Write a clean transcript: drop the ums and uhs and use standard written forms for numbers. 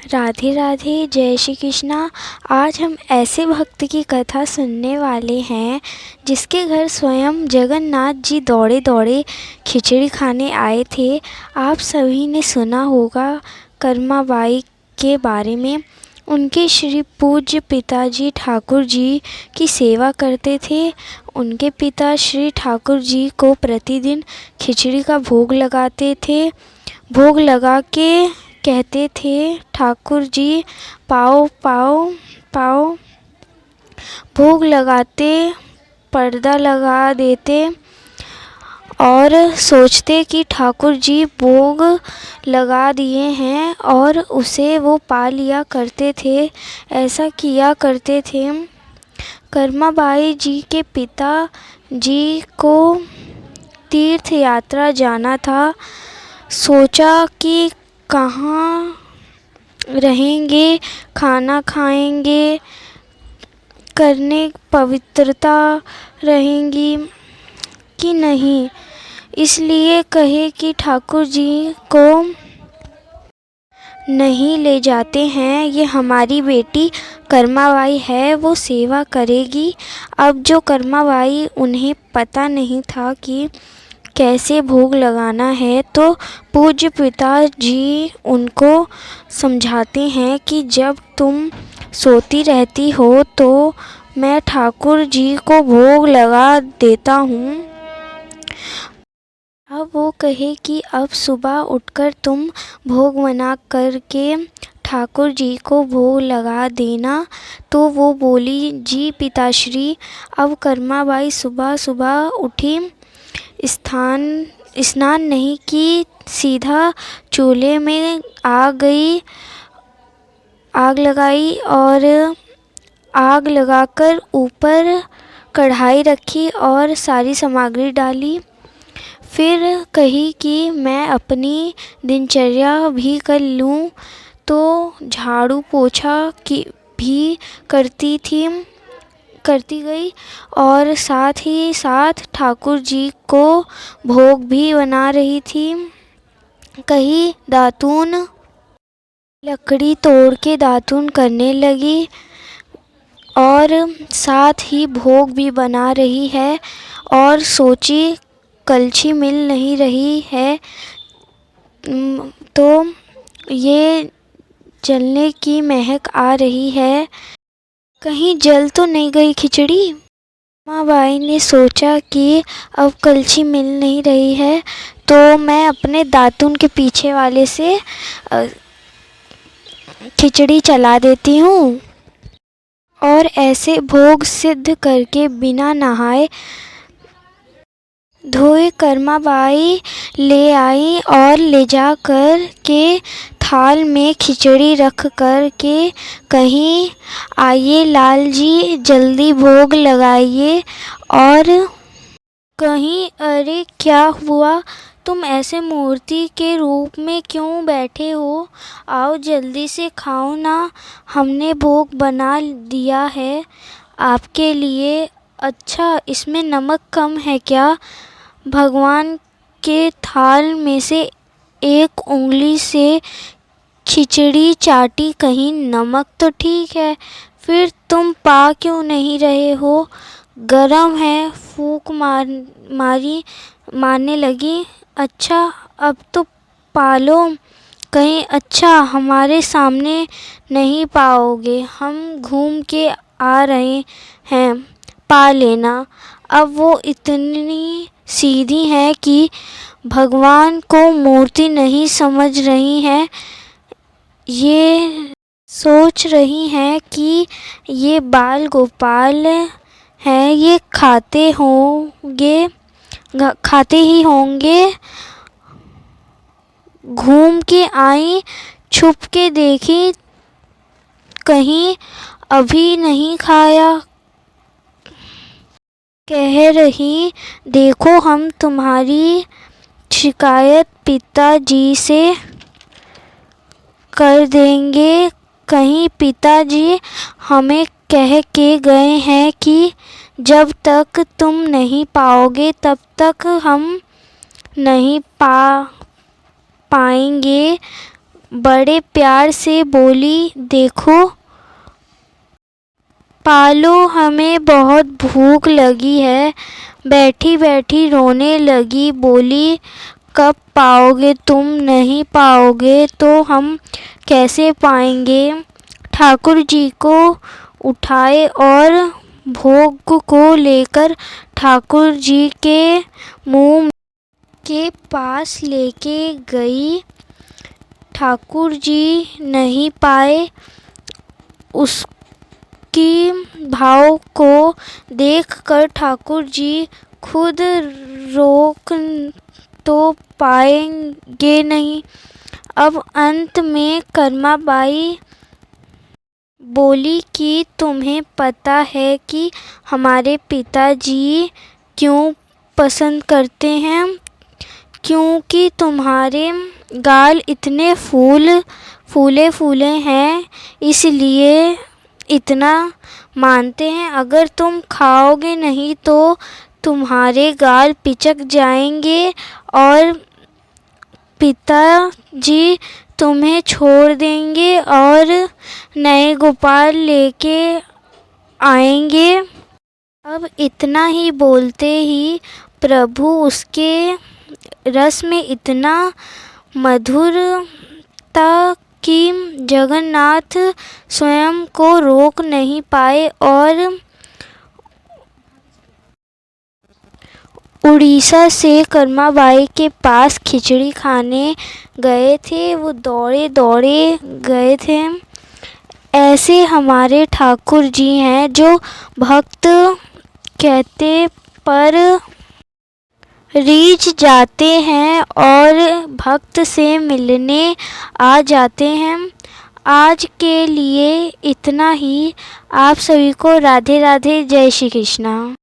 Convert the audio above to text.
राधे राधे, जय श्री कृष्णा। आज हम ऐसे भक्त की कथा सुनने वाले हैं जिसके घर स्वयं जगन्नाथ जी दौड़े दौड़े खिचड़ी खाने आए थे। आप सभी ने सुना होगा कर्माबाई के बारे में। उनके श्री पूज्य पिताजी ठाकुर जी की सेवा करते थे। उनके पिता श्री ठाकुर जी को प्रतिदिन खिचड़ी का भोग लगाते थे। भोग लगा के कहते थे, ठाकुर जी पाओ पाओ पाओ। भोग लगाते, पर्दा लगा देते और सोचते कि ठाकुर जी भोग लगा दिए हैं और उसे वो पा लिया करते थे। ऐसा किया करते थे। कर्माबाई जी के पिता जी को तीर्थ यात्रा जाना था। सोचा कि कहाँ रहेंगे, खाना खाएंगे, करने पवित्रता रहेंगी कि नहीं। इसलिए कहे कि ठाकुर जी को नहीं ले जाते हैं, ये हमारी बेटी कर्माबाई है, वो सेवा करेगी। अब जो कर्माबाई, उन्हें पता नहीं था कि कैसे भोग लगाना है, तो पूज्य पिताजी उनको समझाते हैं कि जब तुम सोती रहती हो तो मैं ठाकुर जी को भोग लगा देता हूँ। अब वो कहे कि अब सुबह उठकर तुम भोग बना करके ठाकुर जी को भोग लगा देना। तो वो बोली, जी पिताश्री। अब कर्माबाई सुबह सुबह उठी, स्नान नहीं की, सीधा चूल्हे में आग लगाई और आग लगाकर ऊपर कढ़ाई रखी और सारी सामग्री डाली। फिर कही कि मैं अपनी दिनचर्या भी कर लूँ। तो झाड़ू पोछा की भी करती गई और साथ ही साथ ठाकुर जी को भोग भी बना रही थी। कहीं दातून लकड़ी तोड़ के दातून करने लगी और साथ ही भोग भी बना रही है। और सोची कलछी मिल नहीं रही है, तो ये जलने की महक आ रही है, कहीं जल तो नहीं गई खिचड़ी। माँ ने सोचा कि अब कलछी मिल नहीं रही है, तो मैं अपने दातून के पीछे वाले से खिचड़ी चला देती हूँ। और ऐसे भोग सिद्ध करके बिना नहाए धोए कर्माबाई ले आई और ले जा कर के थाल में खिचड़ी रख कर के कहीं, आइए लाल जी जल्दी भोग लगाइए। और कहीं, अरे क्या हुआ, तुम ऐसे मूर्ति के रूप में क्यों बैठे हो, आओ जल्दी से खाओ ना, हमने भोग बना दिया है आपके लिए। अच्छा, इसमें नमक कम है क्या। भगवान के थाल में से एक उंगली से खिचड़ी चाटी, कहीं नमक तो ठीक है, फिर तुम पा क्यों नहीं रहे हो, गरम है, फूंक मारने लगी। अच्छा, अब तो पा लो कहीं। अच्छा, हमारे सामने नहीं पाओगे, हम घूम के आ रहे हैं, पा लेना। अब वो इतनी सीधी है कि भगवान को मूर्ति नहीं समझ रही हैं। ये सोच रही हैं कि ये बाल गोपाल हैं, ये खाते ही होंगे। घूम के आई, छुप के देखी, कहीं अभी नहीं खाया। कह रही, देखो हम तुम्हारी शिकायत पिताजी से कर देंगे, कहीं पिताजी हमें कह के गए हैं कि जब तक तुम नहीं पाओगे तब तक हम नहीं पाएंगे बड़े प्यार से बोली, देखो पालो, हमें बहुत भूख लगी है। बैठी बैठी रोने लगी, बोली, कब पाओगे तुम? नहीं पाओगे तो हम कैसे पाएंगे? ठाकुर जी को उठाए और भोग को लेकर ठाकुर जी के मुंह के पास लेके गई। ठाकुर जी नहीं पाए। उसकी भाव को देखकर ठाकुर जी खुद रोक तो पाएंगे नहीं। अब अंत में कर्मा बाई बोली कि तुम्हें पता है कि हमारे पिताजी क्यों पसंद करते हैं? क्योंकि तुम्हारे गाल इतने फूले फूले हैं, इसलिए इतना मानते हैं। अगर तुम खाओगे नहीं तो तुम्हारे गाल पिचक जाएंगे और पिताजी तुम्हें छोड़ देंगे और नए गोपाल लेके आएंगे। अब इतना ही बोलते ही प्रभु उसके रस में इतना मधुर था कि जगन्नाथ स्वयं को रोक नहीं पाए और उड़ीसा से कर्माबाई के पास खिचड़ी खाने गए थे। वो दौड़े दौड़े गए थे। ऐसे हमारे ठाकुर जी हैं जो भक्त कहते पर रीझ जाते हैं और भक्त से मिलने आ जाते हैं। आज के लिए इतना ही। आप सभी को राधे राधे, जय श्री कृष्णा।